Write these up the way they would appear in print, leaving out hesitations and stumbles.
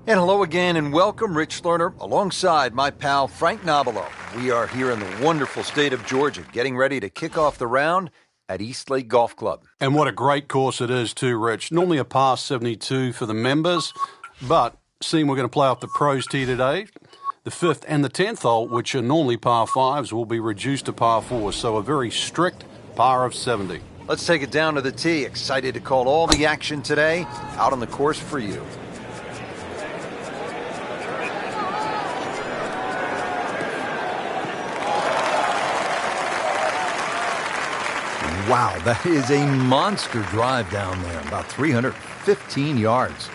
And hello again and welcome, Rich Lerner, alongside my pal Frank Nobilo. We are here in the wonderful state of Georgia, getting ready to kick off the round at Eastlake Golf Club. And what a great course it is too, Rich. Normally a par 72 for the members, but seeing we're going to play off the pros tee today, the 5th and the 10th hole, which are normally par 5s, will be reduced to par 4s, so a very strict par of 70. Let's take it down to the tee. Excited to call all the action today out on the course for you. Wow, that is a monster drive down there, about 315 yards.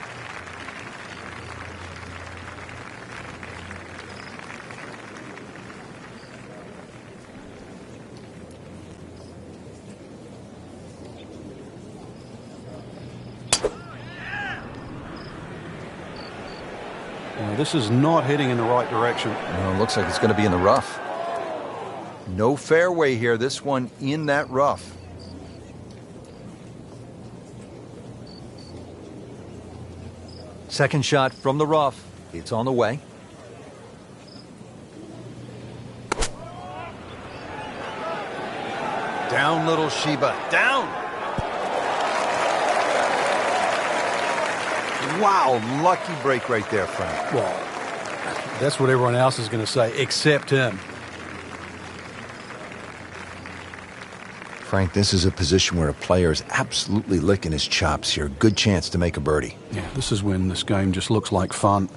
This is not heading in the right direction. No, it looks like it's going to be in the rough. No fairway here, this one in that rough. Second shot from the rough. It's on the way. Down, little Sheba. Down! Wow, lucky break right there, Frank. Well, that's what everyone else is going to say, except him. Frank, this is a position where a player is absolutely licking his chops here. Good chance to make a birdie. Yeah, this is when this game just looks like fun.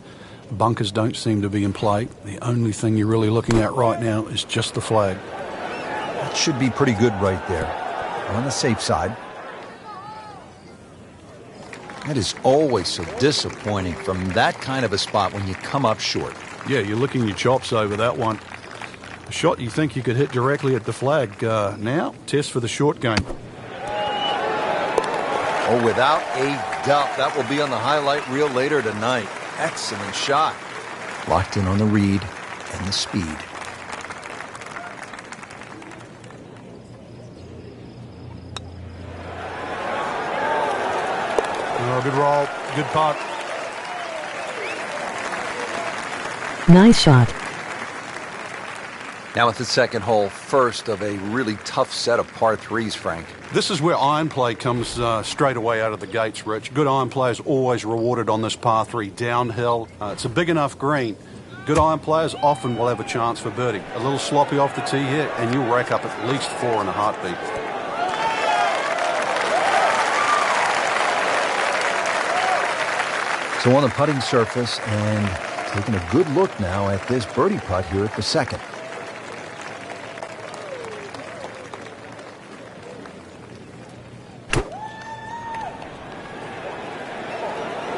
Bunkers don't seem to be in play. The only thing you're really looking at right now is just the flag. That should be pretty good right there. On the safe side. That is always so disappointing from that kind of a spot when you come up short. Yeah, you're licking your chops over that one. A shot you think you could hit directly at the flag. Now, test for the short game. Oh, without a doubt, that will be on the highlight reel later tonight. Excellent shot. Locked in on the read and the speed. Oh, good roll, good putt. Nice shot. Now at the second hole, first of a really tough set of par threes, Frank. This is where iron play comes straight away out of the gates, Rich. Good iron play is always rewarded on this par 3 downhill. It's a big enough green. Good iron players often will have a chance for birdie. A little sloppy off the tee here, and you'll rack up at least 4 in a heartbeat. So on the putting surface, and taking a good look now at this birdie putt here at the second.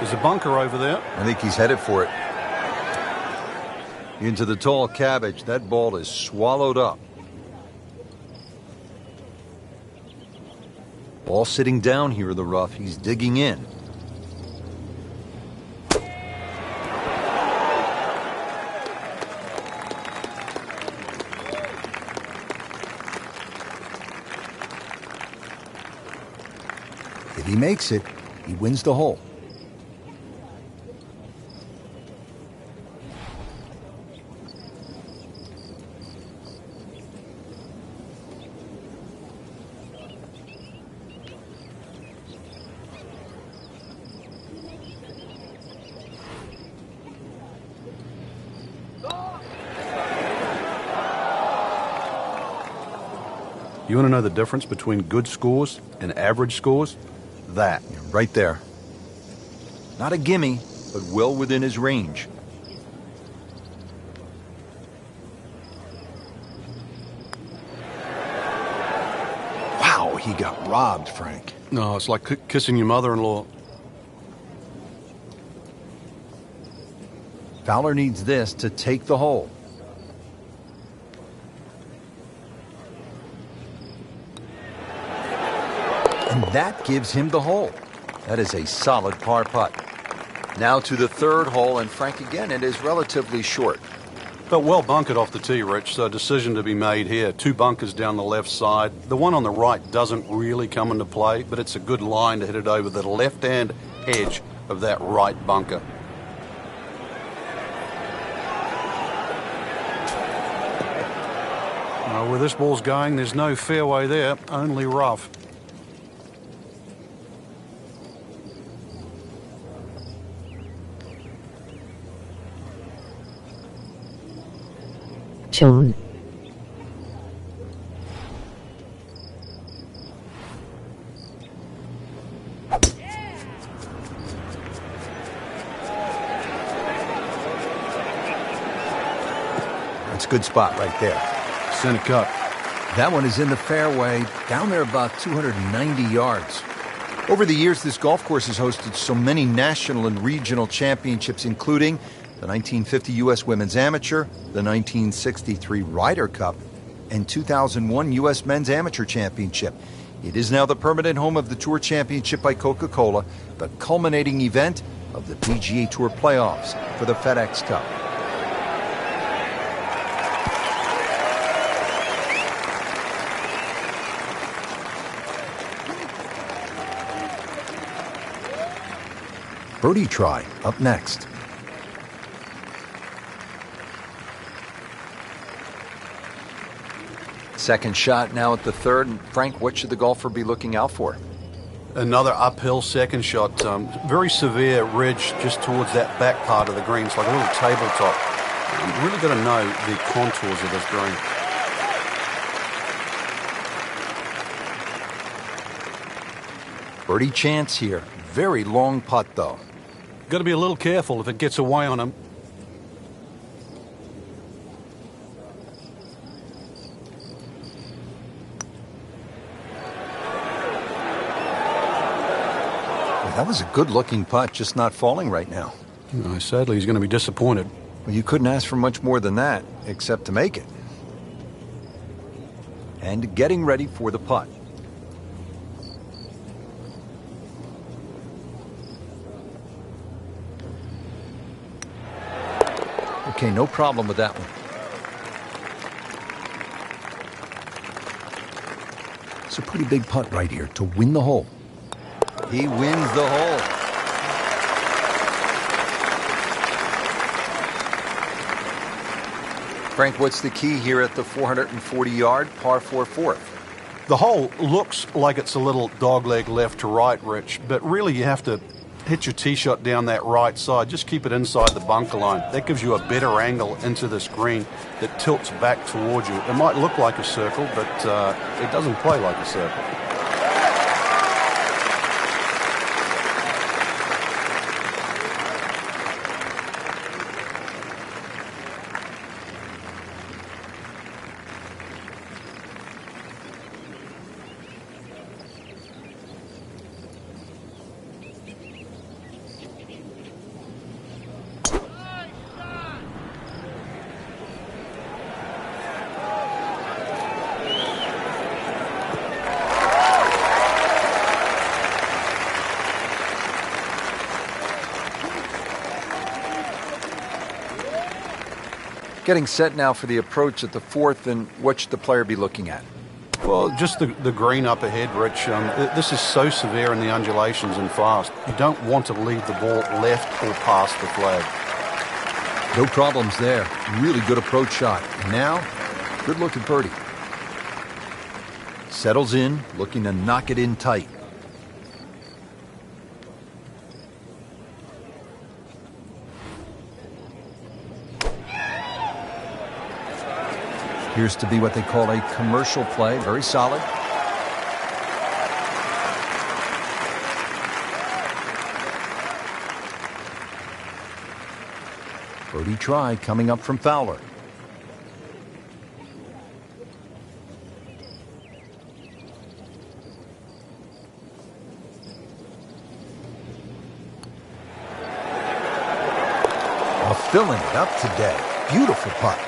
There's a bunker over there. I think he's headed for it. Into the tall cabbage. That ball is swallowed up. Ball sitting down here in the rough. He's digging in. If he makes it, he wins the hole. You want to know the difference between good scores and average scores? That. Right there. Not a gimme, but well within his range. Wow, he got robbed, Frank. No, it's like kissing your mother-in-law. Fowler needs this to take the hole. And that gives him the hole. That is a solid par putt. Now to the third hole, and Frank, again, it is relatively short. But well bunkered off the tee, Rich, so a decision to be made here. 2 bunkers down the left side. The one on the right doesn't really come into play, but it's a good line to hit it over the left-hand edge of that right bunker. Where this ball's going, there's no fairway there, only rough. Sean. That's a good spot right there. Center cut. That one is in the fairway, down there about 290 yards. Over the years, this golf course has hosted so many national and regional championships, including the 1950 U.S. Women's Amateur, the 1963 Ryder Cup, and 2001 U.S. Men's Amateur Championship. It is now the permanent home of the Tour Championship by Coca-Cola, the culminating event of the PGA Tour playoffs for the FedEx Cup. Birdie try up next. Second shot now at the third. And Frank, what should the golfer be looking out for? Another uphill second shot. Very severe ridge just towards that back part of the green. It's like a little tabletop. You've really got to know the contours of this green. Birdie chance here. Very long putt, though. Got to be a little careful if it gets away on him. That was a good-looking putt, just not falling right now. Sadly, he's going to be disappointed. Well, you couldn't ask for much more than that, except to make it. And getting ready for the putt. Okay, no problem with that one. It's a pretty big putt right here to win the hole. He wins the hole. Frank, what's the key here at the 440-yard par 4 fourth? The hole looks like it's a little dogleg left to right, Rich, but really you have to hit your tee shot down that right side. Just keep it inside the bunker line. That gives you a better angle into this green that tilts back towards you. It might look like a circle, but it doesn't play like a circle. Getting set now for the approach at the fourth, and what should the player be looking at? Well, just the green up ahead, Rich. This is so severe in the undulations and fast. You don't want to leave the ball left or past the flag. No problems there. Really good approach shot. Now, good look at birdie. Settles in, looking to knock it in tight. Appears to be what they call a commercial play. Very solid. Birdie try coming up from Fowler. Filling it up today. Beautiful putt.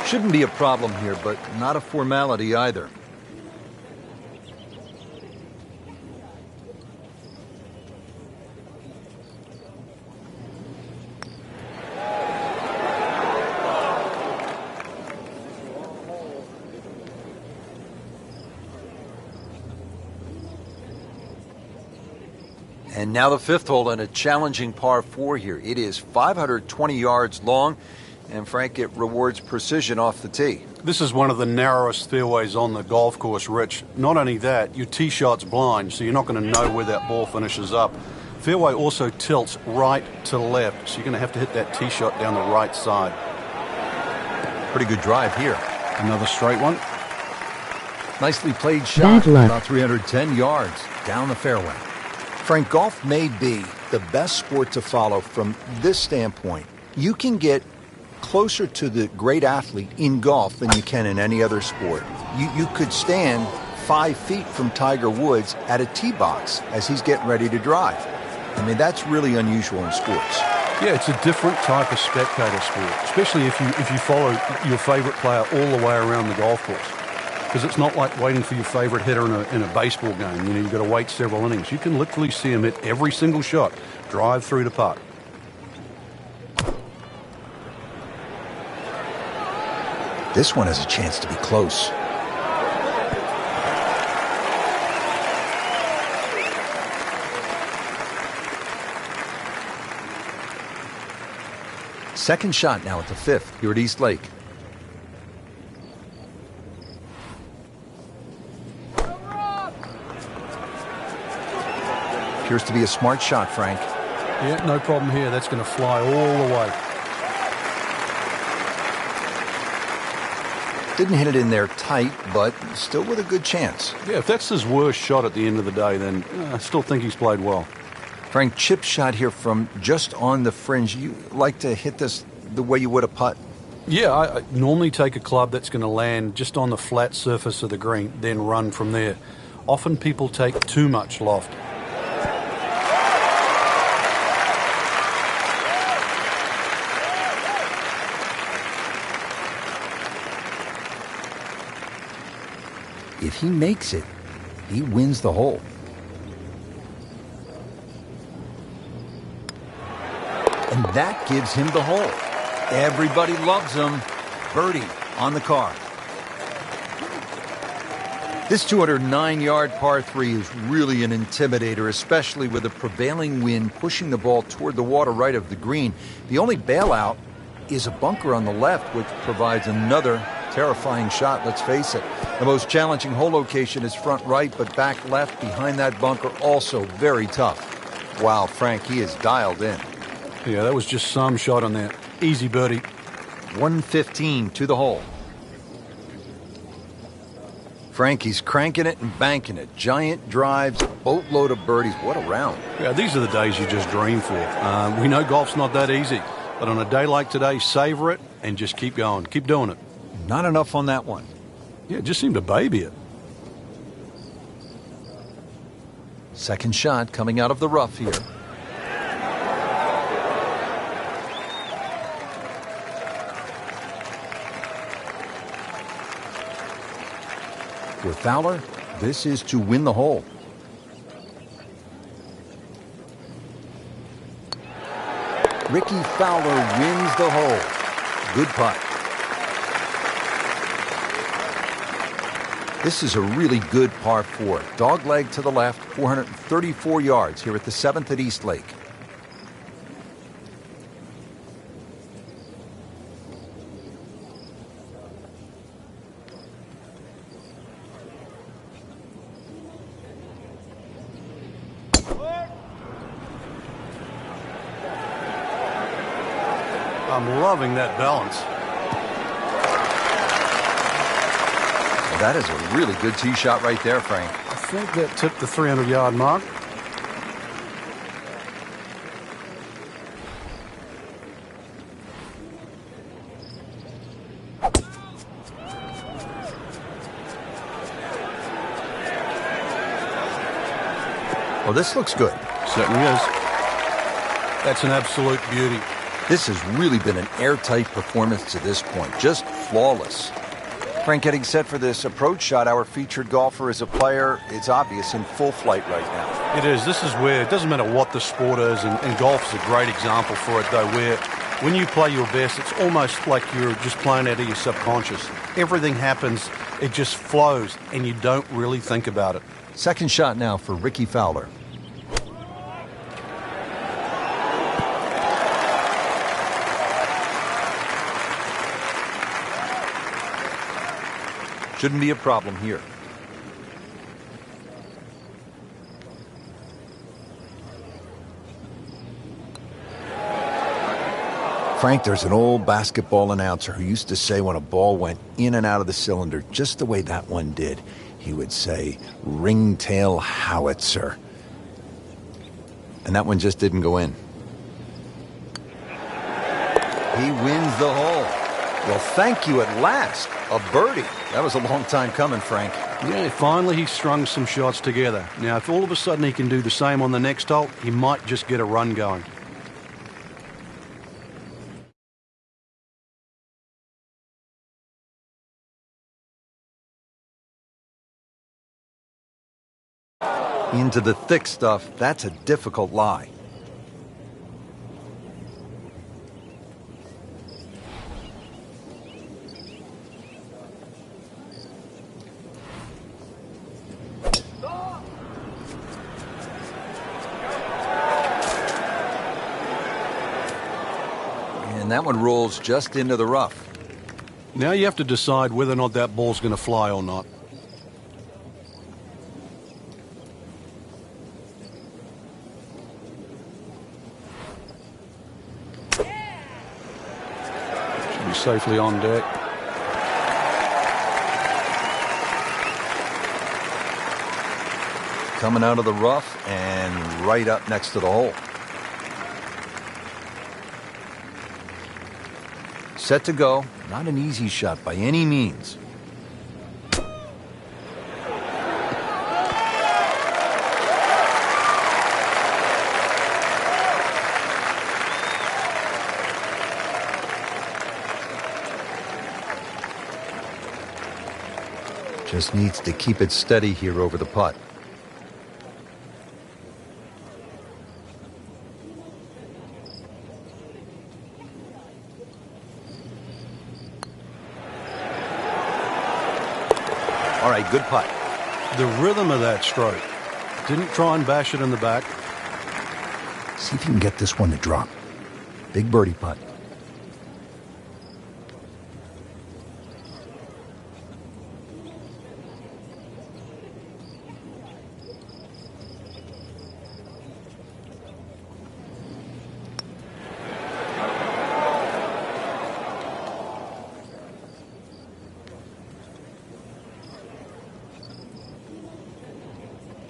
Shouldn't be a problem here, but not a formality either. And now the fifth hole in a challenging par 4 here. It is 520 yards long, and Frank, it rewards precision off the tee. This is one of the narrowest fairways on the golf course, Rich. Not only that, your tee shot's blind, so you're not going to know where that ball finishes up. Fairway also tilts right to left, so you're going to have to hit that tee shot down the right side. Pretty good drive here. Another straight one. Nicely played shot, Bad luck. about 310 yards down the fairway. Frank, golf may be the best sport to follow from this standpoint. You can get closer to the great athlete in golf than you can in any other sport. You could stand 5 feet from Tiger Woods at a tee box as he's getting ready to drive. I mean, that's really unusual in sports. Yeah, it's a different type of spectator sport, especially if you follow your favorite player all the way around the golf course. Because it's not like waiting for your favorite hitter in a baseball game. You know, you've got to wait several innings. You can literally see him hit every single shot, drive through the putt. This one has a chance to be close. Second shot now at the 5th here at East Lake. Appears to be a smart shot, Frank. Yeah, no problem here. That's going to fly all the way. Didn't hit it in there tight, but still with a good chance. Yeah, if that's his worst shot at the end of the day, then I still think he's played well. Frank, chip shot here from just on the fringe. You like to hit this the way you would a putt? Yeah, I normally take a club that's going to land just on the flat surface of the green, then run from there. Often people take too much loft. If he makes it, he wins the hole. And that gives him the hole. Everybody loves him. Birdie on the card. This 209-yard par 3 is really an intimidator, especially with the prevailing wind pushing the ball toward the water right of the green. The only bailout is a bunker on the left, which provides another terrifying shot, let's face it. The most challenging hole location is front right, but back left behind that bunker also very tough. Wow, Frank, he is dialed in. Yeah, that was just some shot on that. Easy birdie. 115 to the hole. Frank, he's cranking it and banking it. Giant drives, boatload of birdies. What a round. Yeah, these are the days you just dream for. We know golf's not that easy, but on a day like today, savor it and just keep going. Keep doing it. Not enough on that one. Yeah, it just seemed to baby it. Second shot coming out of the rough here. For Fowler, this is to win the hole. Ricky Fowler wins the hole. Good putt. This is a really good par 4. Dogleg to the left, 434 yards here at the 7th at East Lake. I'm loving that balance. That is a really good tee shot right there, Frank. I think that tipped the 300-yard mark. Well, this looks good. Certainly is. That's an absolute beauty. This has really been an airtight performance to this point. Just flawless. Frank, getting set for this approach shot, our featured golfer is a player, it's obvious, in full flight right now. It is. This is where it doesn't matter what the sport is, and golf is a great example for it, though, where when you play your best, it's almost like you're just playing out of your subconscious. Everything happens, it just flows, and you don't really think about it. Second shot now for Ricky Fowler. Shouldn't be a problem here. Frank, there's an old basketball announcer who used to say when a ball went in and out of the cylinder just the way that one did, he would say, "Ringtail howitzer." And that one just didn't go in. He wins the hole. Well, thank you at last. A birdie. That was a long time coming, Frank. Yeah, finally he strung some shots together. Now, if all of a sudden he can do the same on the next hole, he might just get a run going. Into the thick stuff, that's a difficult lie. And that one rolls just into the rough. Now you have to decide whether or not that ball's going to fly or not. Safely on deck. Coming out of the rough and right up next to the hole. Set to go. Not an easy shot by any means. Just needs to keep it steady here over the putt. All right, good putt. The rhythm of that stroke. Didn't try and bash it in the back. See if you can get this one to drop. Big birdie putt.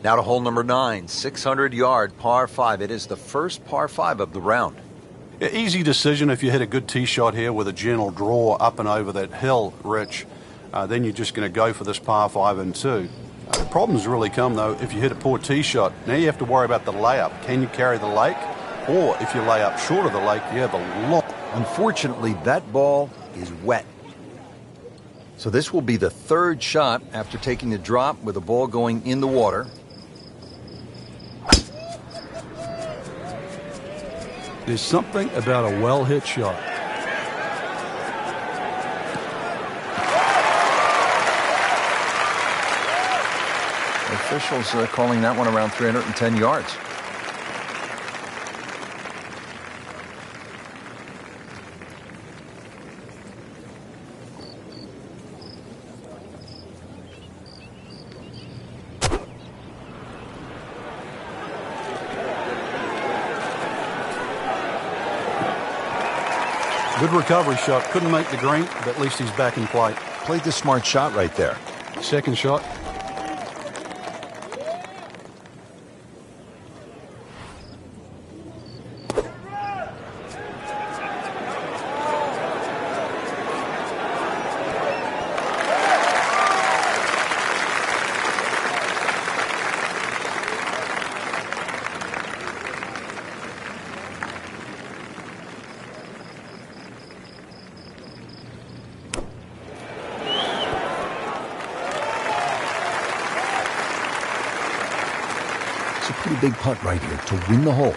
Now to hole number 9, 600-yard par 5. It is the first par 5 of the round. Yeah, easy decision if you hit a good tee shot here with a gentle draw up and over that hill, Rich. Then you're just going to go for this par 5 and 2. The problems really come, though, if you hit a poor tee shot. Now you have to worry about the layup. Can you carry the lake? Or if you lay up short of the lake, you have a lot. Unfortunately, that ball is wet. So this will be the third shot after taking the drop with the ball going in the water. There's something about a well-hit shot. Officials are calling that one around 310 yards. Good recovery shot. Couldn't make the green, but at least he's back in play. Played the smart shot right there. Second shot. Pretty big putt right here to win the hole.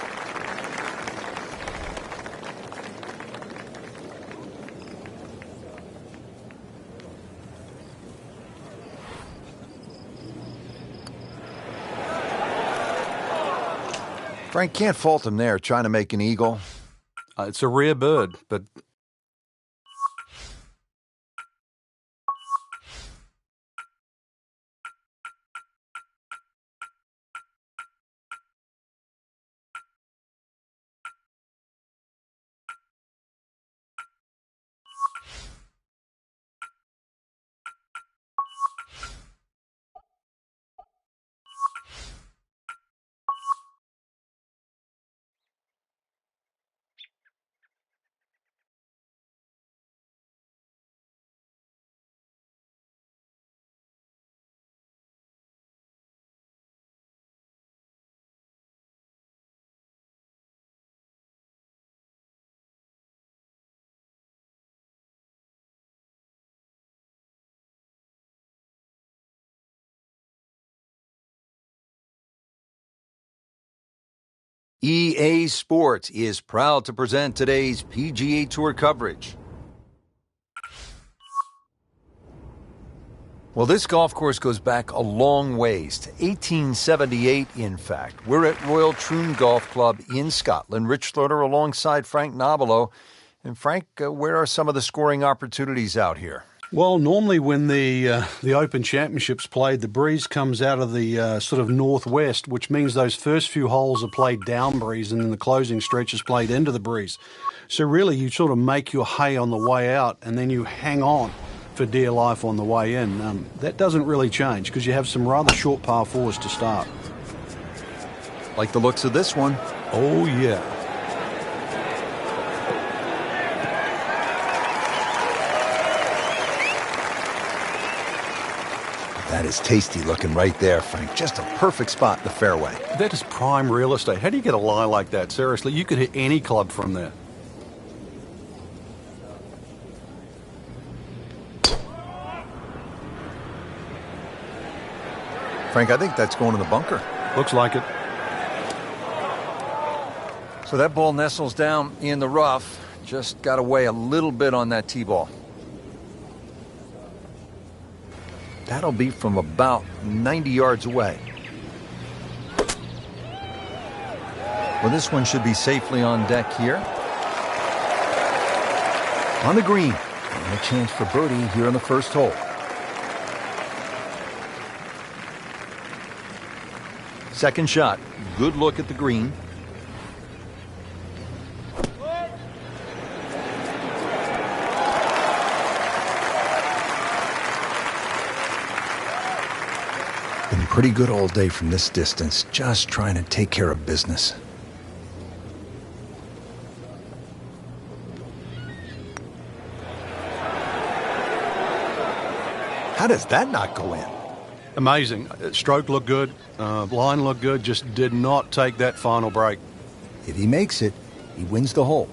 Frank can't fault him there, trying to make an eagle. It's a rare bird, but EA Sports is proud to present today's PGA Tour coverage. Well, this golf course goes back a long ways, to 1878, in fact. We're at Royal Troon Golf Club in Scotland. Rich Slaughter alongside Frank Nobilo. And Frank, where are some of the scoring opportunities out here? Well, normally when the Open Championships played, the breeze comes out of the sort of northwest, which means those first few holes are played down breeze and then the closing stretch is played into the breeze. So really you sort of make your hay on the way out and then you hang on for dear life on the way in. That doesn't really change because you have some rather short par fours to start. Like the looks of this one. Oh, yeah. That is tasty looking right there, Frank. Just a perfect spot in the fairway. That is prime real estate. How do you get a lie like that? Seriously, you could hit any club from there. Frank, I think that's going in the bunker. Looks like it. So that ball nestles down in the rough. Just got away a little bit on that tee ball. That'll be from about 90 yards away. Well, this one should be safely on deck here. On the green. And a chance for birdie here on the first hole. Second shot. Good look at the green. Been pretty good all day from this distance, just trying to take care of business. How does that not go in? Amazing. Stroke looked good. Line looked good. Just did not take that final break. If he makes it, he wins the hole.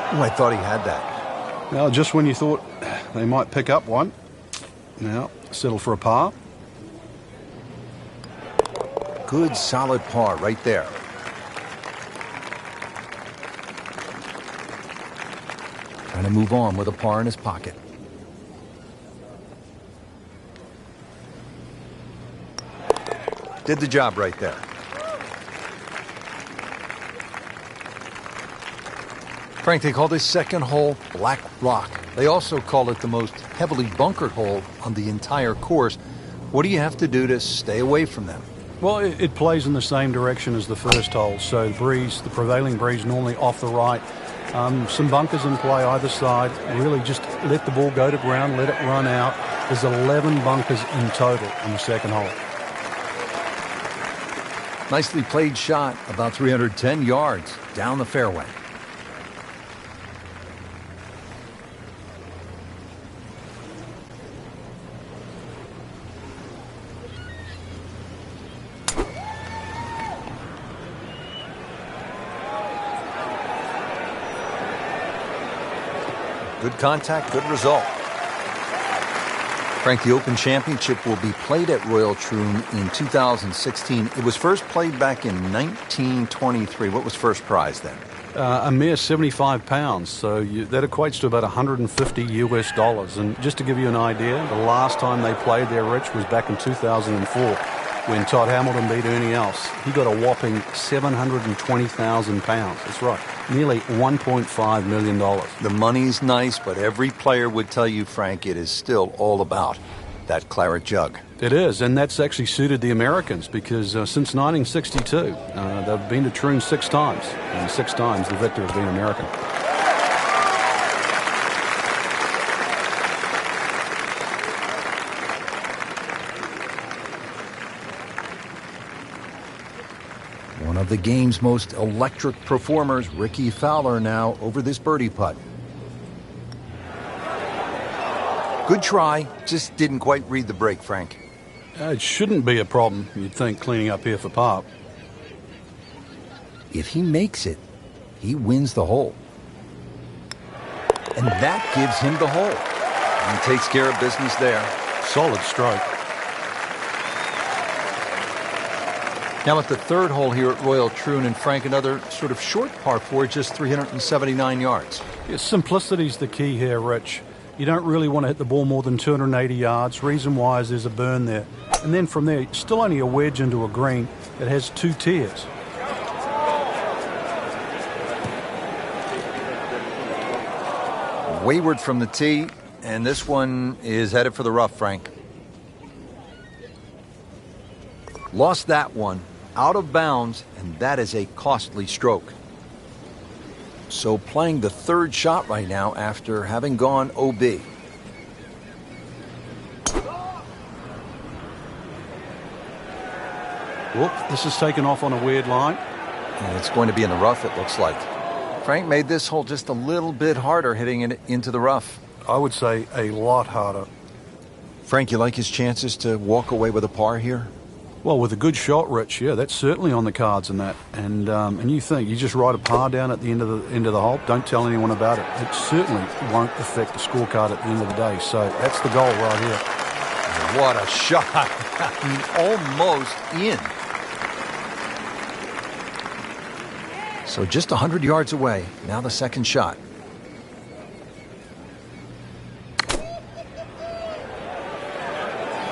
Oh, I thought he had that. Now, just when you thought they might pick up one, now settle for a par. Good, solid par right there. Trying to move on with a par in his pocket. Did the job right there. Frank, they call this second hole Black Rock. They also call it the most heavily bunkered hole on the entire course. What do you have to do to stay away from them? Well, it plays in the same direction as the first hole. So the prevailing breeze normally off the right. Some bunkers in play either side. Really just let the ball go to ground, let it run out. There's 11 bunkers in total on the second hole. Nicely played shot, about 310 yards down the fairway. Good contact, good result. Frank, the Open Championship will be played at Royal Troon in 2016. It was first played back in 1923. What was first prize then? A mere 75 pounds, so that equates to about $150 US. And just to give you an idea, the last time they played there, Rich, was back in 2004 when Todd Hamilton beat Ernie Els. He got a whopping 720,000 pounds. That's right, nearly $1.5 million. The money's nice, but every player would tell you, Frank, it is still all about that claret jug. It is, and that's actually suited the Americans because since 1962, they've been to Troon 6 times, and 6 times the victor has been American. One of the game's most electric performers, Rickie Fowler, now over this birdie putt. Good try, just didn't quite read the break, Frank. It shouldn't be a problem, you'd think, cleaning up here for par. If he makes it, he wins the hole. And that gives him the hole. And he takes care of business there. Solid stroke. Now at the third hole here at Royal Troon, and Frank, another sort of short par 4, just 379 yards. Yeah, simplicity's the key here, Rich. You don't really want to hit the ball more than 280 yards. Reason why is there's a burn there. And then from there, still only a wedge into a green that has 2 tiers. Wayward from the tee, and this one is headed for the rough, Frank. Lost that one, out of bounds, and that is a costly stroke. So playing the third shot right now after having gone OB. Whoop, this is taken off on a weird line. And it's going to be in the rough, it looks like. Frank made this hole just a little bit harder hitting it into the rough. I would say a lot harder. Frank, you like his chances to walk away with a par here? Well, with a good shot, Rich, yeah, that's certainly on the cards in that. And you think you just write a par down at the end of the hole. Don't tell anyone about it. It certainly won't affect the scorecard at the end of the day. So that's the goal right here. What a shot! I mean, almost in. So just 100 yards away. Now the second shot.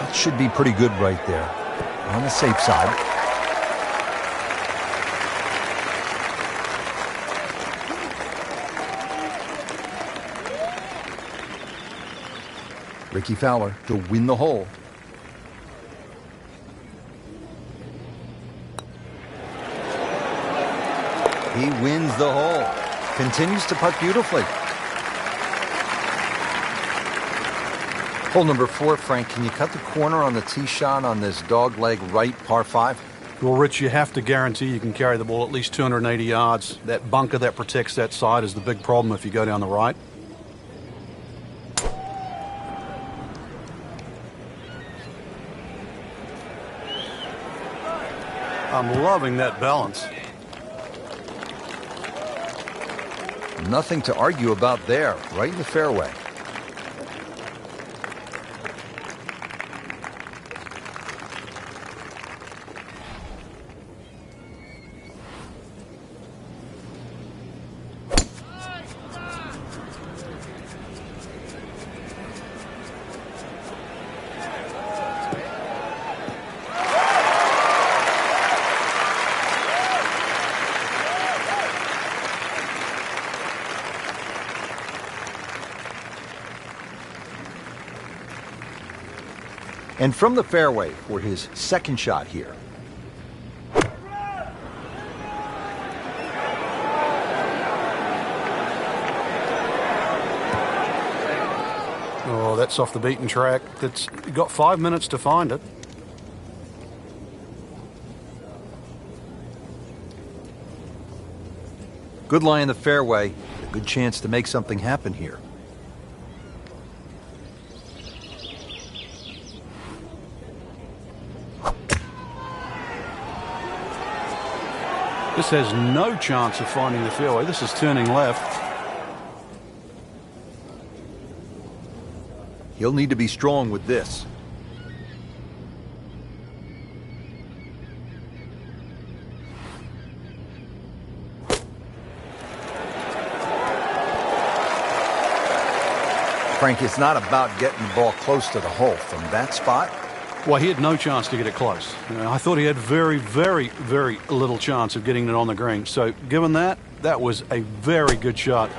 That should be pretty good right there. On the safe side. Ricky Fowler to win the hole. He wins the hole. Continues to putt beautifully. Hole number 4, Frank, can you cut the corner on the tee shot on this dogleg right par 5? Well, Rich, you have to guarantee you can carry the ball at least 280 yards. That bunker that protects that side is the big problem if you go down the right. I'm loving that balance. Nothing to argue about there, right in the fairway. And from the fairway for his second shot here. Oh, that's off the beaten track. That's got 5 minutes to find it. Good lie in the fairway. A good chance to make something happen here. This has no chance of finding the fairway. This is turning left. He'll need to be strong with this. Frank, it's not about getting the ball close to the hole. From that spot, Well, he had no chance to get it close. I thought he had very, very, very little chance of getting it on the green. So given that, that was a very good shot.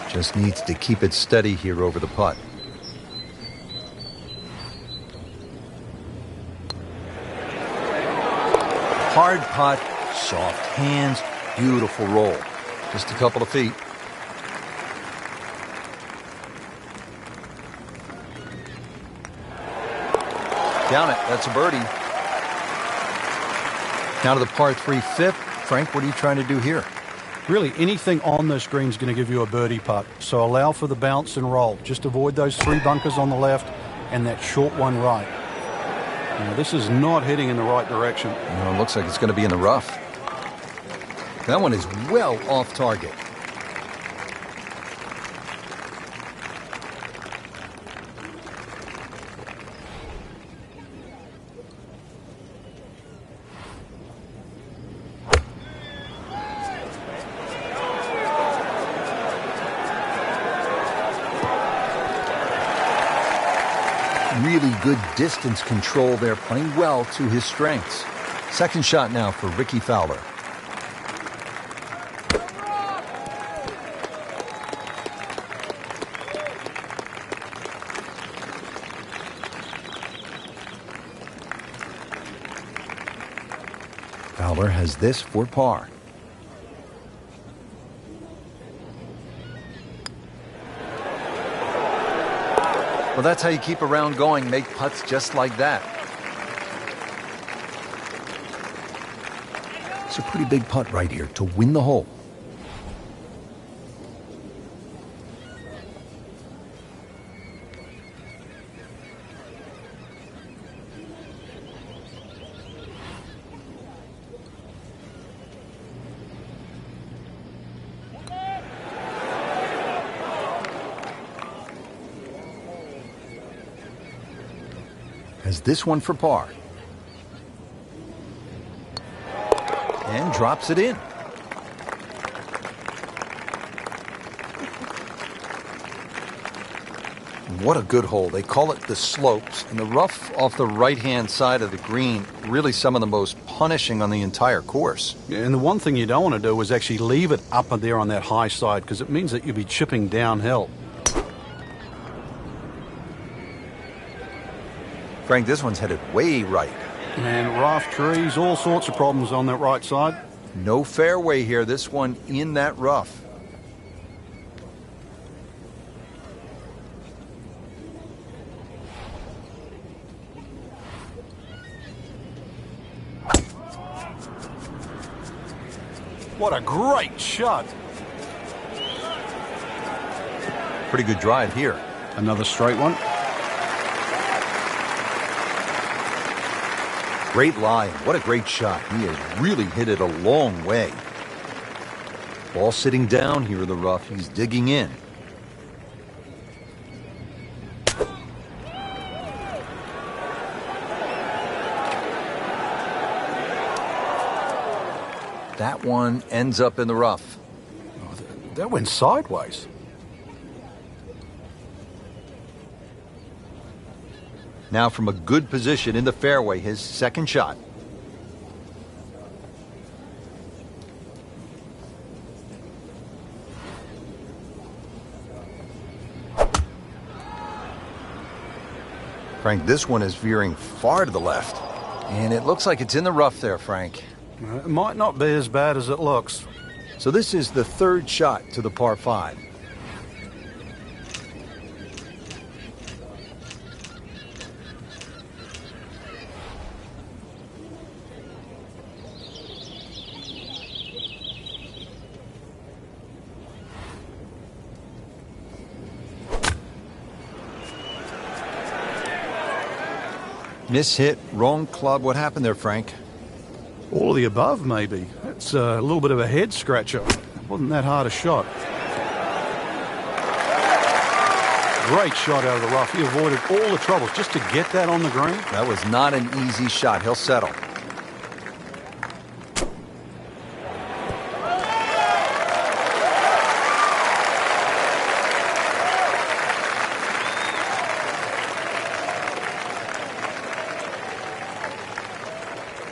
just needs to keep it steady here over the putt. Hard putt, soft hands, beautiful roll. Just a couple of feet. Down it, that's a birdie. Now to the par 3 fifth. Frank, what are you trying to do here? Really, anything on this green is going to give you a birdie putt. So allow for the bounce and roll. Just avoid those 3 bunkers on the left and that short one right. Now, this is not heading in the right direction. It looks like it's going to be in the rough. That one is well off target. Really good distance control there, playing well to his strengths. Second shot now for Rickie Fowler. Fowler has this for par. Well, that's how you keep a round going, make putts just like that. It's a pretty big putt right here to win the hole. Has this one for par. And drops it in. What a good hole. They call it the slopes. And the rough off the right-hand side of the green, really some of the most punishing on the entire course. And the one thing you don't want to do is actually leave it up there on that high side, because it means that you'll be chipping downhill. Frank, this one's headed way right. And rough trees, all sorts of problems on that right side. No fairway here. This one in that rough. What a great shot. Pretty good drive here. Another straight one. Great lie. What a great shot. He has really hit it a long way. Ball sitting down here in the rough. He's digging in. That one ends up in the rough. Oh, that went sideways. Now from a good position in the fairway, his second shot. Frank, this one is veering far to the left. And it looks like it's in the rough there, Frank. It might not be as bad as it looks. So this is the third shot to the par 5. Mishit, wrong club. What happened there, Frank? All of the above, maybe. It's a little bit of a head scratcher. Wasn't that hard a shot. Great shot out of the rough. He avoided all the troubles just to get that on the green. That was not an easy shot. He'll settle.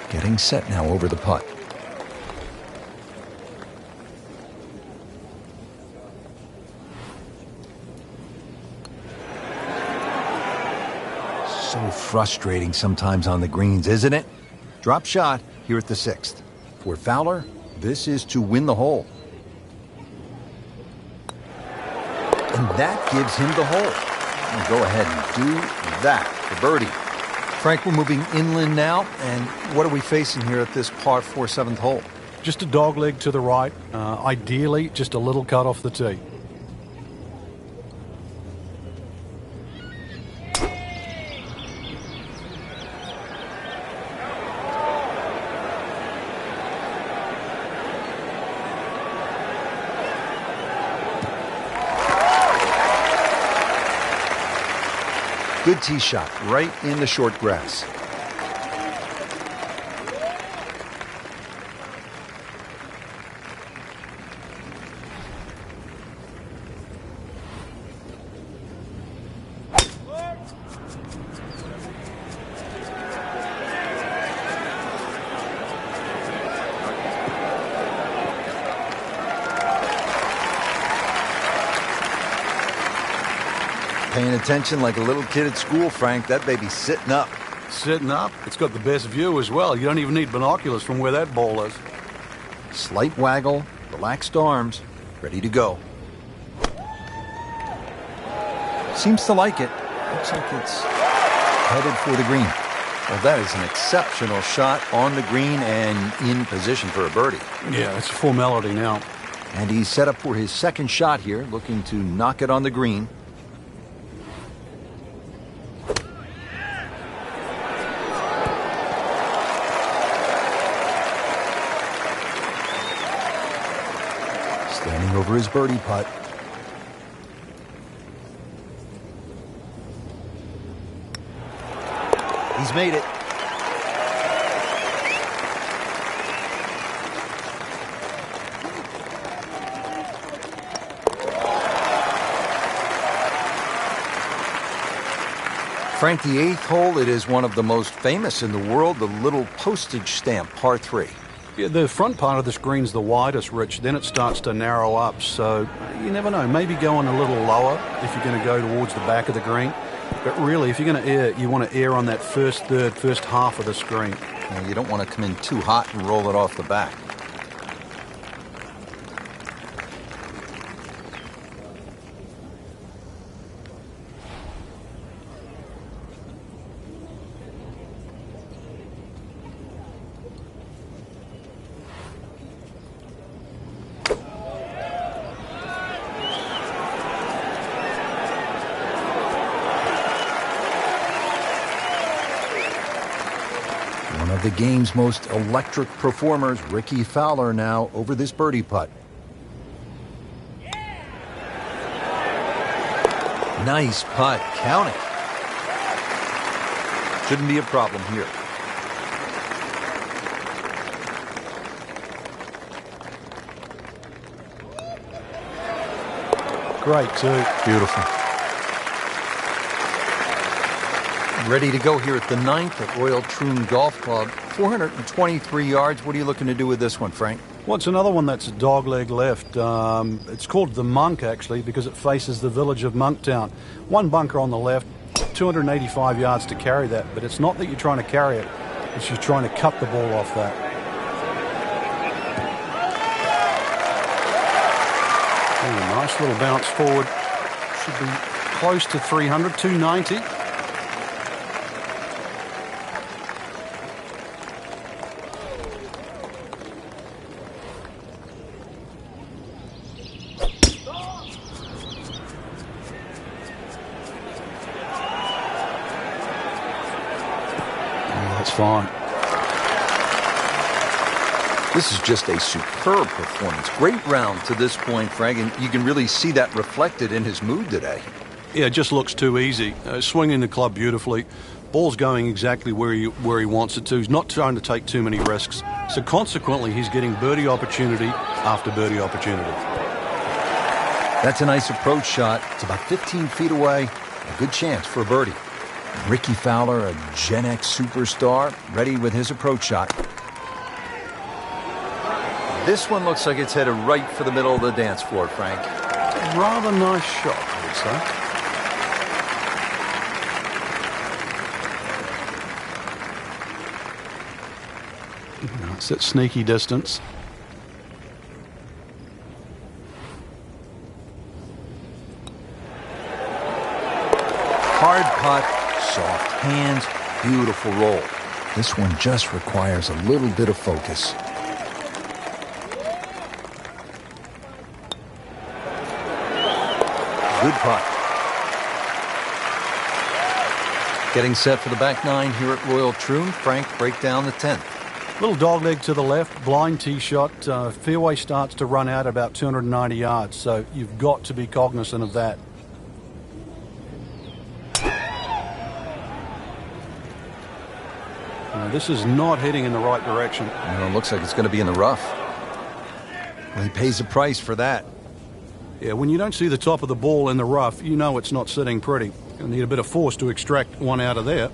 Getting set now over the putt. So frustrating sometimes on the greens, isn't it? Drop shot here at the 6th. For Fowler, this is to win the hole. And that gives him the hole. And go ahead and do that for birdie. Frank, we're moving inland now, and what are we facing here at this par 4 7th hole? Just a dog leg to the right. Ideally, just a little cut off the tee. Good tee shot right in the short grass. Paying attention like a little kid at school, Frank. That baby's sitting up. Sitting up. It's got the best view as well. You don't even need binoculars from where that ball is. Slight waggle, relaxed arms, ready to go. Seems to like it. Looks like it's headed for the green. Well, that is an exceptional shot on the green and in position for a birdie. Yeah, it's a formality now. And he's set up for his second shot here, looking to knock it on the green. Standing over his birdie putt. He's made it. Frank, the eighth hole, it is one of the most famous in the world, the little postage stamp, par 3. Yeah, the front part of the screen's the widest, Rich. Then it starts to narrow up, so you never know. Maybe going a little lower if you're going to go towards the back of the green. But really, if you're going to err, you want to err on that first third, first half of the screen. Now, you don't want to come in too hot and roll it off the back. One of the game's most electric performers, Rickie Fowler, now over this birdie putt. Nice putt. Count it. Shouldn't be a problem here. Great, too. Beautiful. Ready to go here at the 9th at Royal Troon Golf Club. 423 yards. What are you looking to do with this one, Frank? Well, it's another one that's a dogleg left. It's called the Monk, actually, because it faces the village of Monktown. One bunker on the left, 285 yards to carry that, but it's not that you're trying to carry it. It's you're trying to cut the ball off that. Oh, nice little bounce forward. Should be close to 300, 290. That's fine. This is just a superb performance. Great round to this point, Frank, and you can really see that reflected in his mood today. Yeah, it just looks too easy. Swinging the club beautifully. Ball's going exactly where he wants it to. He's not trying to take too many risks. So consequently, he's getting birdie opportunity after birdie opportunity. That's a nice approach shot. It's about 15 feet away. A good chance for a birdie. Rickie Fowler, a Gen X superstar, ready with his approach shot. This one looks like it's headed right for the middle of the dance floor, Frank. Rather nice shot, I would say. It's at sneaky distance. Hard putt, soft hands, beautiful roll. This one just requires a little bit of focus. Good putt. Getting set for the back nine here at Royal Troon. Frank, break down the 10th. Little dogleg to the left, blind tee shot. Fairway starts to run out about 290 yards, so you've got to be cognizant of that. This is not heading in the right direction. It looks like it's going to be in the rough. Well, he pays a price for that. Yeah, when you don't see the top of the ball in the rough, you know it's not sitting pretty. You'll need a bit of force to extract one out of there.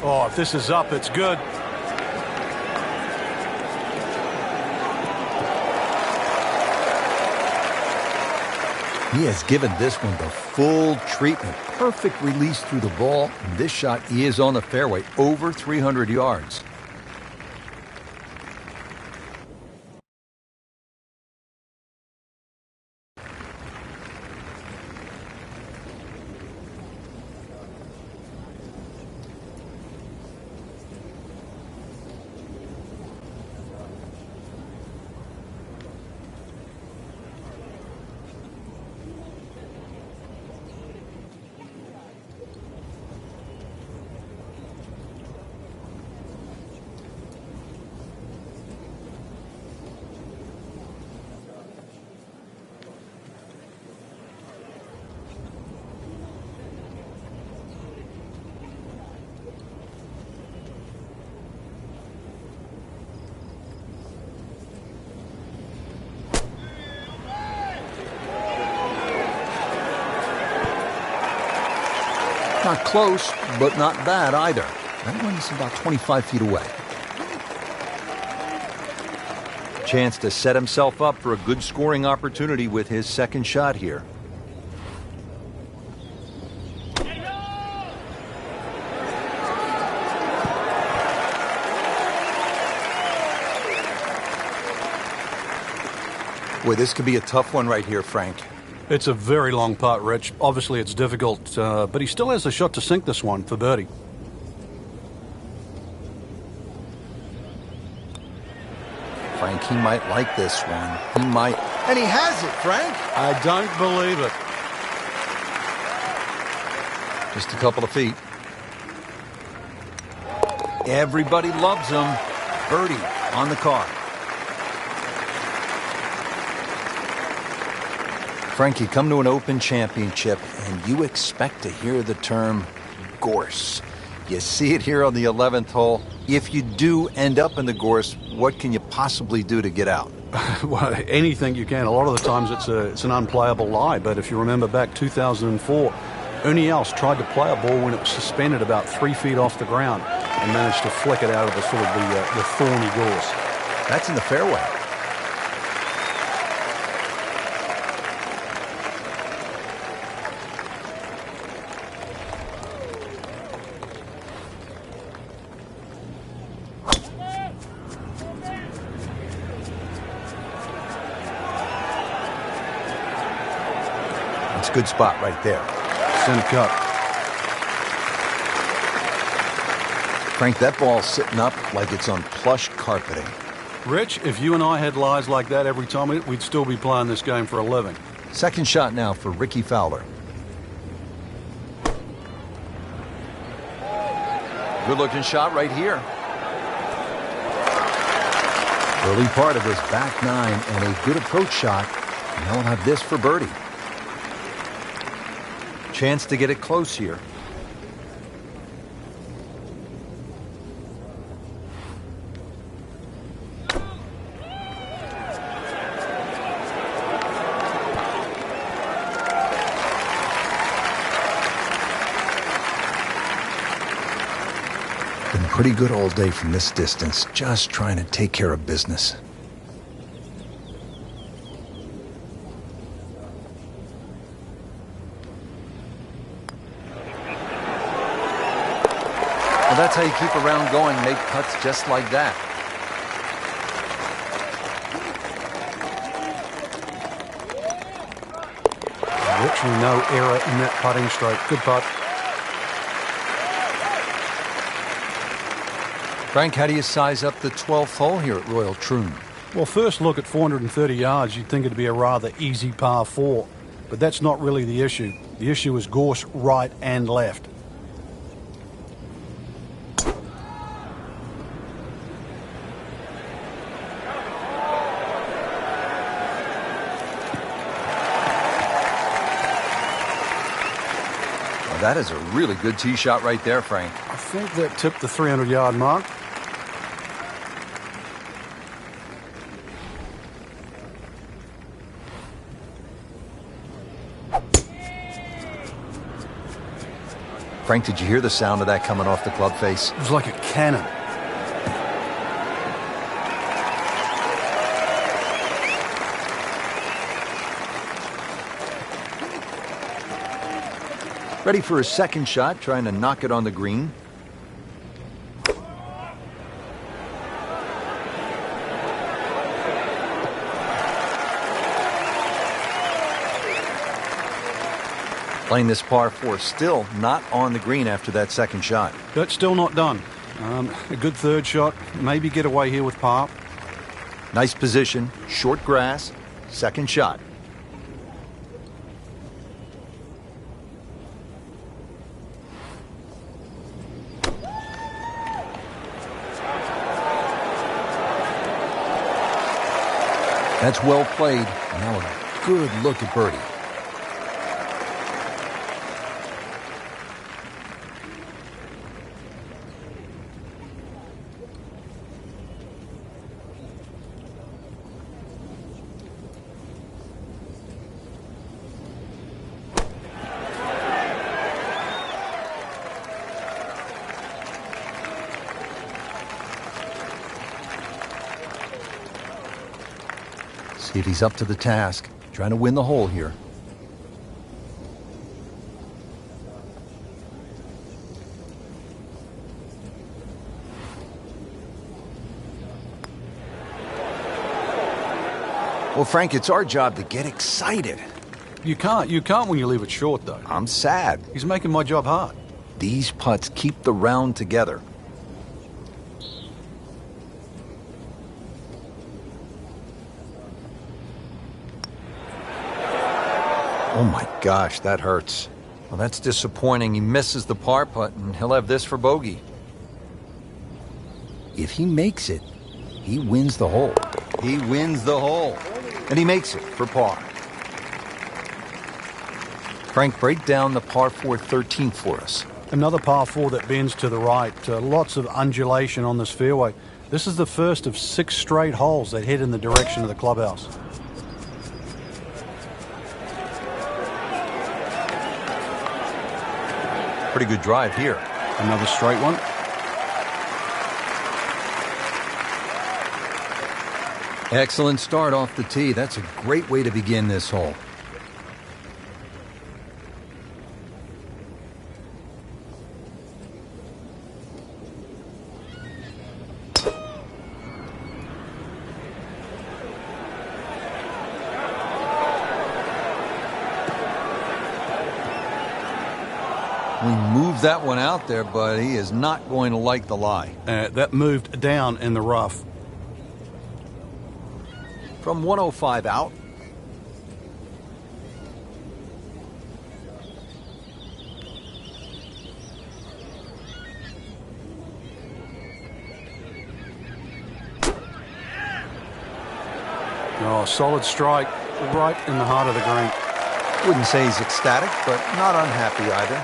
Oh, if this is up, it's good. He has given this one the full treatment. Perfect release through the ball. And this shot is on the fairway, over 300 yards. Not close, but not bad either. That one's about 25 feet away. Chance to set himself up for a good scoring opportunity with his second shot here. Boy, this could be a tough one right here, Frank. It's a very long putt, Rich. Obviously, it's difficult, but he still has a shot to sink this one for birdie. Frank, he might like this one. He might. And he has it, Frank. I don't believe it. Just a couple of feet. Everybody loves him. Birdie on the card. Frank, you come to an Open Championship and you expect to hear the term gorse. You see it here on the 11th hole. If you do end up in the gorse, what can you possibly do to get out? Well, anything you can. A lot of the times it's an unplayable lie, but if you remember back 2004, Ernie Els tried to play a ball when it was suspended about 3 feet off the ground and managed to flick it out of the sort of the thorny gorse. That's in the fairway. It's a good spot right there. Center cut. Frank, that ball's sitting up like it's on plush carpeting. Rich, if you and I had lies like that every time, we'd still be playing this game for a living. Second shot now for Ricky Fowler. Good-looking shot right here. Early part of his back nine and a good approach shot. Now we'll have this for birdie. Chance to get it close here. Been pretty good all day from this distance, just trying to take care of business. Well, that's how you keep a round going, make putts just like that. Literally no error in that putting stroke. Good putt. Frank, how do you size up the 12th hole here at Royal Troon? Well, first look at 430 yards, you'd think it'd be a rather easy par 4. But that's not really the issue. The issue is gorse right and left. Well, that is a really good tee shot right there, Frank. I think that tipped the 300-yard mark. Frank, did you hear the sound of that coming off the club face? It was like a cannon. Ready for his second shot, trying to knock it on the green. Playing this par 4, still not on the green after that second shot. That's still not done. A good third shot. Maybe get away here with par. Nice position, short grass, second shot. That's well played. Now a good look at birdie. See if he's up to the task. Trying to win the hole here. Well, Frank, it's our job to get excited. You can't when you leave it short, though. I'm sad. He's making my job hard. These putts keep the round together. Oh my gosh, that hurts. Well, that's disappointing. He misses the par putt, and he'll have this for bogey. If he makes it, he wins the hole. He wins the hole. And he makes it for par. Frank, break down the par 4 13th for us. Another par 4 that bends to the right. Lots of undulation on this fairway. This is the first of 6 straight holes that head in the direction of the clubhouse. Pretty good drive here. Another straight one. Excellent start off the tee. That's a great way to begin this hole. We moved that one out there, but he is not going to like the lie. That moved down in the rough. From 105 out. Oh, solid strike right in the heart of the green. Wouldn't say he's ecstatic, but not unhappy either.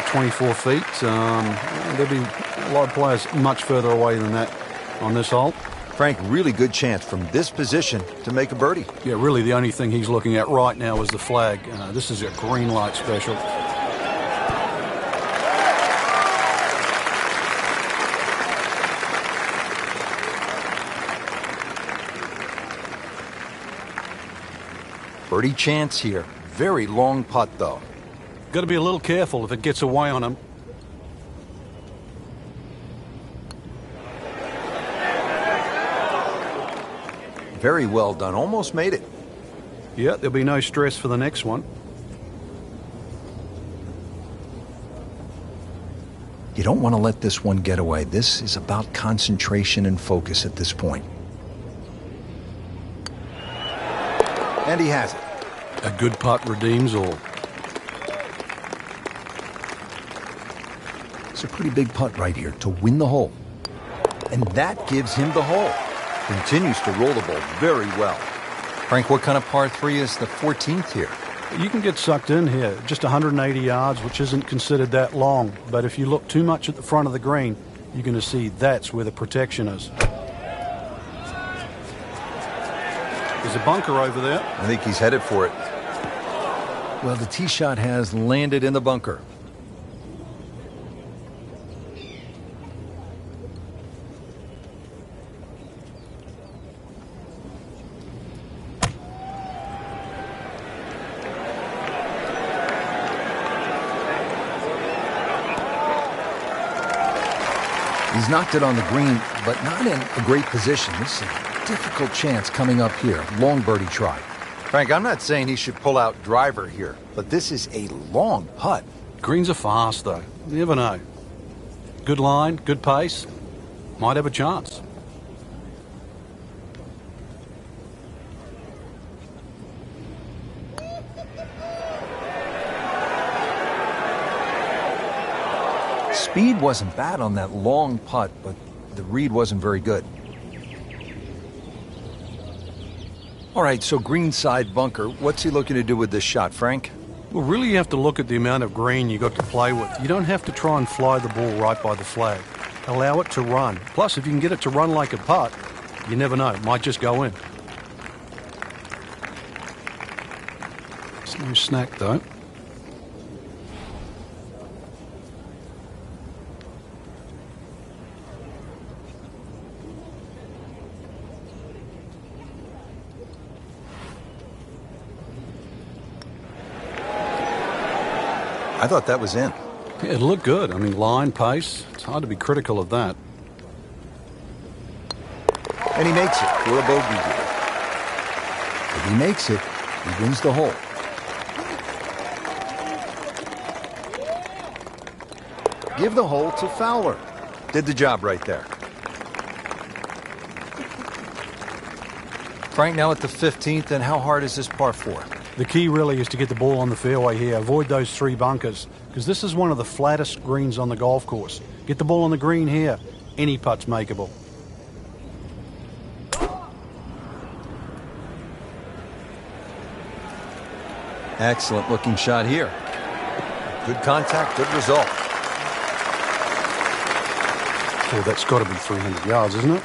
24 feet. There'll be a lot of players much further away than that on this hole. Frank, really good chance from this position to make a birdie. Yeah, really the only thing he's looking at right now is the flag. This is a green light special. Birdie chance here. Very long putt, though. Got to be a little careful if it gets away on him. Very well done. Almost made it. Yeah, there'll be no stress for the next one. You don't want to let this one get away. This is about concentration and focus at this point. And he has it. A good putt redeems all. It's a pretty big putt right here to win the hole. And that gives him the hole. Continues to roll the ball very well. Frank, what kind of par 3 is the 14th here? You can get sucked in here. Just 180 yards, which isn't considered that long. But if you look too much at the front of the green, you're going to see that's where the protection is. There's a bunker over there. I think he's headed for it. Well, the tee shot has landed in the bunker. He's knocked it on the green, but not in a great position. This is a difficult chance coming up here. Long birdie try. Frank, I'm not saying he should pull out driver here, but this is a long putt. Greens are fast, though. You never know. Good line, good pace. Might have a chance. Speed wasn't bad on that long putt, but the read wasn't very good. All right, so greenside bunker. What's he looking to do with this shot, Frank? Well, really you have to look at the amount of green you got to play with. You don't have to try and fly the ball right by the flag. Allow it to run. Plus, if you can get it to run like a putt, you never know. It might just go in. It's no snack, though. I thought that was in. Yeah, it looked good. I mean, line, pace. It's hard to be critical of that. And he makes it for a bogey here. If he makes it, he wins the hole. Give the hole to Fowler. Did the job right there. Frank, now at the 15th, and how hard is this par 4? The key really is to get the ball on the fairway here. Avoid those 3 bunkers, because this is one of the flattest greens on the golf course. Get the ball on the green here. Any putt's makeable. Excellent looking shot here. Good contact, good result. So that's got to be 300 yards, isn't it?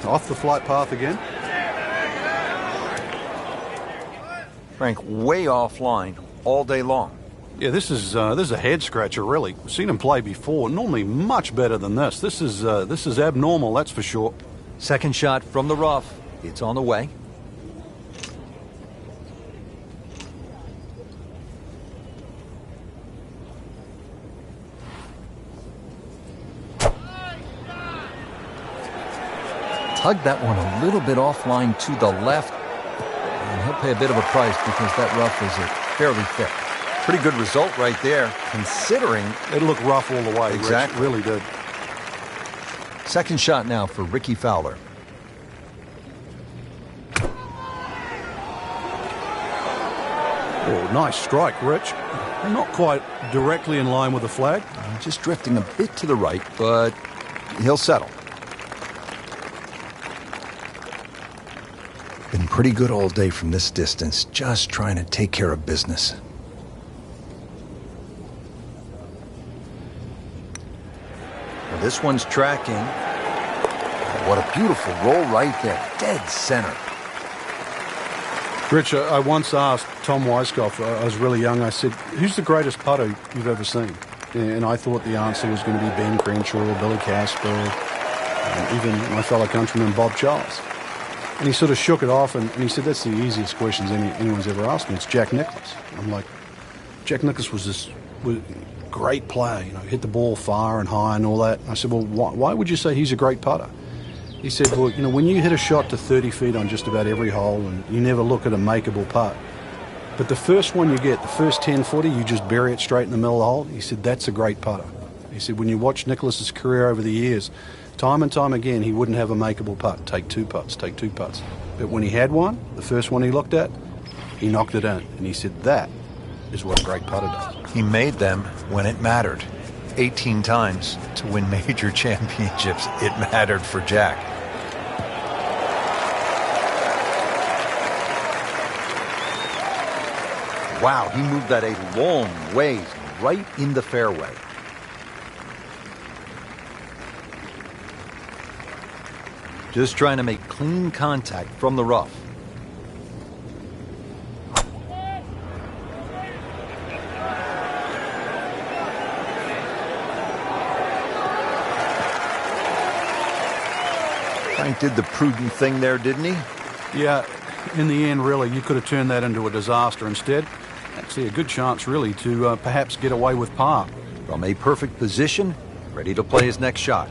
Off the flight path again. Frank, way offline all day long. Yeah, this is a head scratcher, really. We've seen him play before. Normally much better than this. This is abnormal, that's for sure. Second shot from the rough. It's on the way. Tugged that one a little bit offline to the left. And he'll pay a bit of a price because that rough is fairly thick. Pretty good result right there, considering... It looked rough all the way. Exactly. Rich. It really did. Second shot now for Ricky Fowler. Oh, nice strike, Rich. Not quite directly in line with the flag. Just drifting a bit to the right, but he'll settle. Been pretty good all day from this distance, just trying to take care of business. Well, this one's tracking. What a beautiful roll right there, dead center. Rich, I once asked Tom Weiskopf, I was really young, I said, who's the greatest putter you've ever seen? And I thought the answer was going to be Ben Crenshaw, Billy Casper, even my fellow countryman Bob Charles. And he sort of shook it off, and he said, that's the easiest questions anyone's ever asked me. It's Jack Nicklaus. I'm like, Jack Nicklaus was great player, hit the ball far and high and all that. I said, well, why would you say he's a great putter? He said, well, when you hit a shot to 30 feet on just about every hole, and you never look at a makeable putt, but the first one you get, the first 10-footer, you just bury it straight in the middle of the hole. He said, that's a great putter. He said, when you watch Nicklaus's career over the years, time and time again, he wouldn't have a makeable putt. Take 2 putts, take 2 putts. But when he had one, the first one he looked at, he knocked it in. And he said, that is what a great putter does. He made them when it mattered. 18 times to win major championships. It mattered for Jack. Wow, he moved that a long ways right in the fairway. Just trying to make clean contact from the rough. Frank did the prudent thing there, didn't he? Yeah, in the end, really, you could have turned that into a disaster. Instead, actually a good chance, really, to perhaps get away with par. From a perfect position, ready to play his next shot.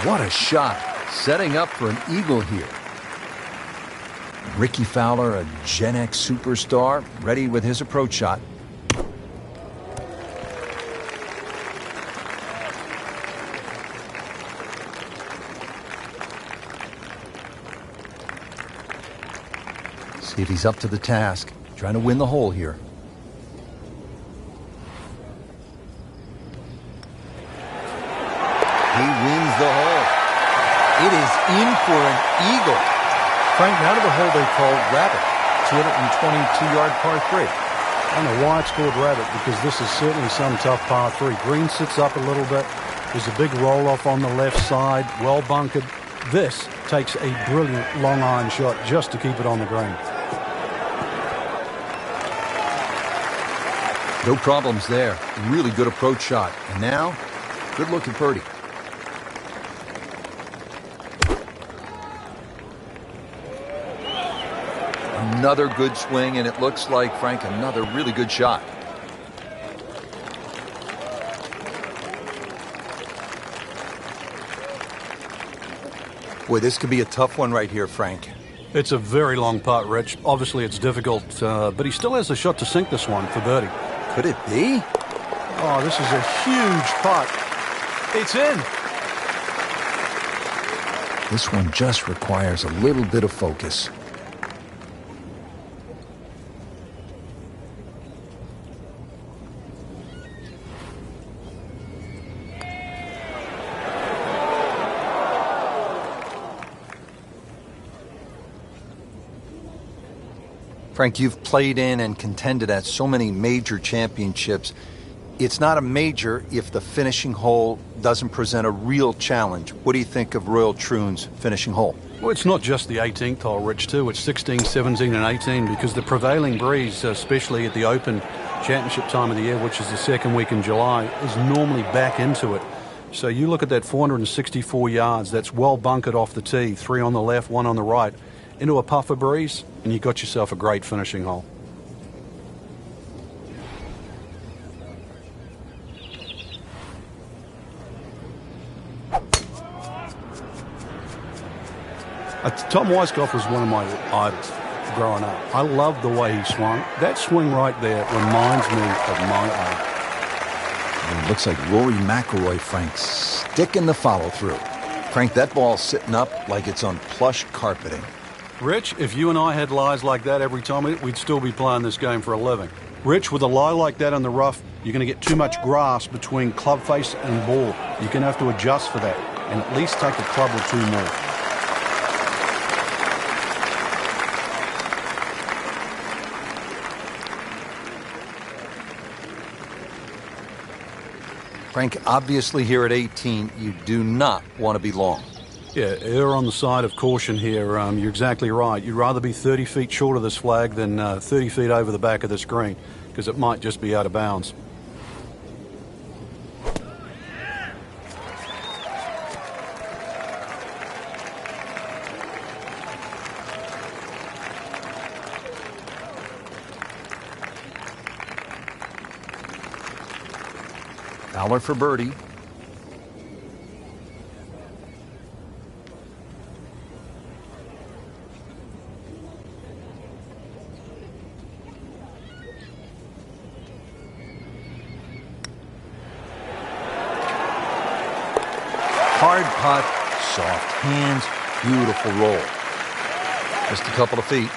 What a shot, setting up for an eagle here. Ricky Fowler, a Gen X superstar, ready with his approach shot. See if he's up to the task, trying to win the hole here. He wins the hole. It is in for an eagle. Frank, now to the hole they call Rabbit, 222-yard par 3. I don't know why it's called Rabbit, because this is certainly some tough par 3. Green sits up a little bit. There's a big roll-off on the left side, well bunkered. This takes a brilliant long iron shot just to keep it on the green. No problems there. Really good approach shot. And now, good look at birdie. Another good swing, and it looks like, Frank, another really good shot. Boy, this could be a tough one right here, Frank. It's a very long putt, Rich. Obviously, it's difficult, but he still has a shot to sink this one for birdie. Could it be? Oh, this is a huge putt. It's in. This one just requires a little bit of focus. Frank, you've played in and contended at so many major championships. It's not a major if the finishing hole doesn't present a real challenge. What do you think of Royal Troon's finishing hole? Well, it's not just the 18th hole, Rich, too. It's 16, 17, and 18, because the prevailing breeze, especially at the Open Championship time of the year, which is the second week in July, is normally back into it. So you look at that 464 yards, that's well bunkered off the tee, 3 on the left, 1 on the right, into a puffer breeze, and you got yourself a great finishing hole. Tom Weiskopf was one of my idols growing up. I loved the way he swung. That swing right there reminds me of my idol. It looks like Rory McIlroy, Frank, sticking the follow-through. Frank, that ball's sitting up like it's on plush carpeting. Rich, if you and I had lies like that every time, we'd still be playing this game for a living. Rich, with a lie like that in the rough, you're going to get too much grass between club face and ball. You're going to have to adjust for that and at least take a club or two more. Frank, obviously here at 18, you do not want to be long. Yeah, err on the side of caution here. You're exactly right. You'd rather be 30 feet short of this flag than 30 feet over the back of this green, because it might just be out of bounds. Fowler for birdie. Hard putt, soft hands, beautiful roll. Just a couple of feet.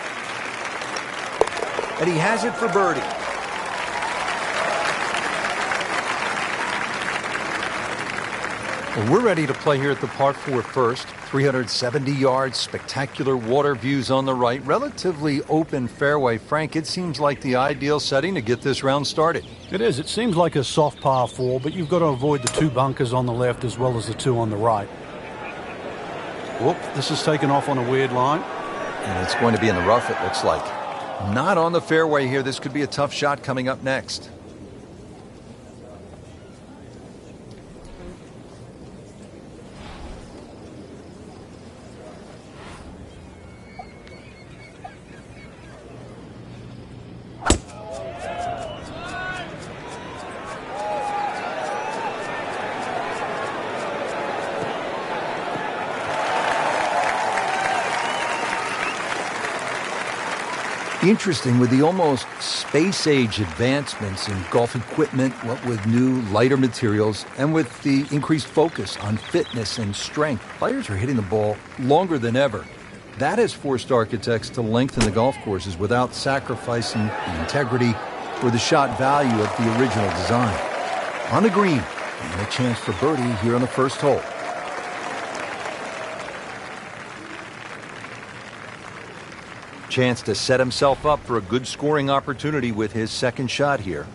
And he has it for birdie. Well, we're ready to play here at the par 4 first. 370 yards, spectacular water views on the right, relatively open fairway. Frank, it seems like the ideal setting to get this round started. It is. It seems like a soft par 4, but you've got to avoid the 2 bunkers on the left as well as the 2 on the right. Whoop, this is taken off on a weird line. And it's going to be in the rough, it looks like. Not on the fairway here. This could be a tough shot coming up next. Interesting, with the almost space-age advancements in golf equipment, what with new, lighter materials, and with the increased focus on fitness and strength, players are hitting the ball longer than ever. That has forced architects to lengthen the golf courses without sacrificing the integrity or the shot value of the original design. On the green, and a chance for birdie here on the first hole. Chance to set himself up for a good scoring opportunity with his second shot here.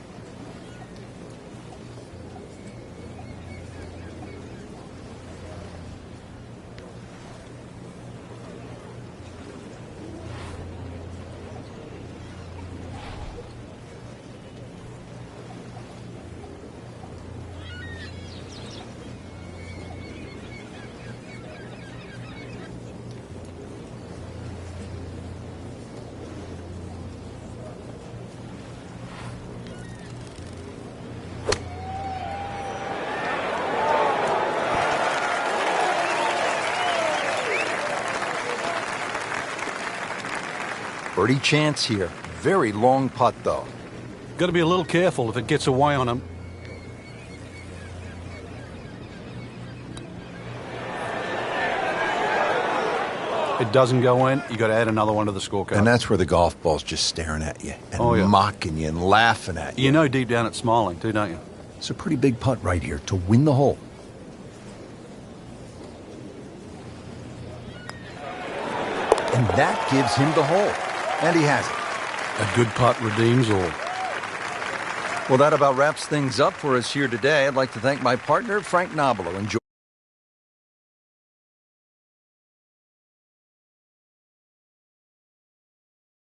Birdie chance here. Very long putt, though. Got to be a little careful if it gets away on him. It doesn't go in, you got to add another one to the scorecard. And that's where the golf ball's just staring at you and mocking you and laughing at you. You know deep down it's smiling too, don't you? It's a pretty big putt right here to win the hole. And that gives him the hole. And he has it. A good putt redeems all. Well, that about wraps things up for us here today. I'd like to thank my partner, Frank Nobilo. Enjoy.